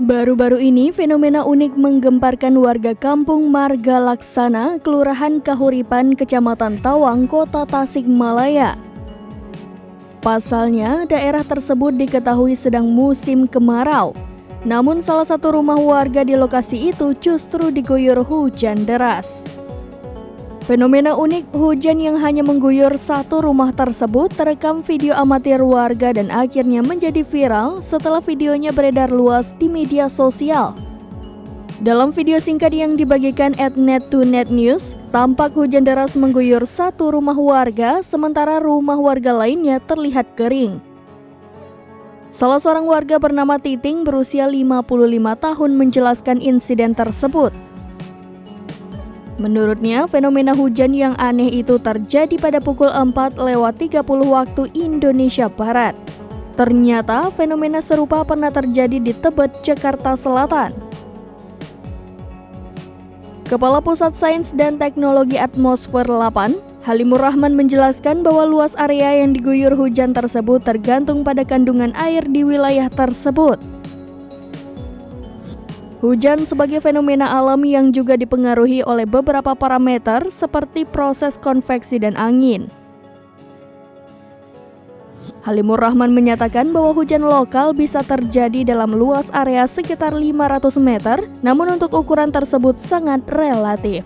Baru-baru ini, fenomena unik menggemparkan warga kampung Marga Laksana, Kelurahan Kahuripan, Kecamatan Tawang, Kota Tasikmalaya. Pasalnya, daerah tersebut diketahui sedang musim kemarau. Namun salah satu rumah warga di lokasi itu justru diguyur hujan deras. Fenomena unik hujan yang hanya mengguyur satu rumah tersebut terekam video amatir warga dan akhirnya menjadi viral setelah videonya beredar luas di media sosial. Dalam video singkat yang dibagikan @net2netnews, tampak hujan deras mengguyur satu rumah warga, sementara rumah warga lainnya terlihat kering. Salah seorang warga bernama Titing berusia 55 tahun menjelaskan insiden tersebut. Menurutnya, fenomena hujan yang aneh itu terjadi pada pukul 4:30 waktu Indonesia Barat. Ternyata, fenomena serupa pernah terjadi di Tebet, Jakarta Selatan. Kepala Pusat Sains dan Teknologi Atmosfer 8, Halimur Rahman menjelaskan bahwa luas area yang diguyur hujan tersebut tergantung pada kandungan air di wilayah tersebut. Hujan sebagai fenomena alam yang juga dipengaruhi oleh beberapa parameter seperti proses konveksi dan angin. Halimur Rahman menyatakan bahwa hujan lokal bisa terjadi dalam luas area sekitar 500 meter, namun untuk ukuran tersebut sangat relatif.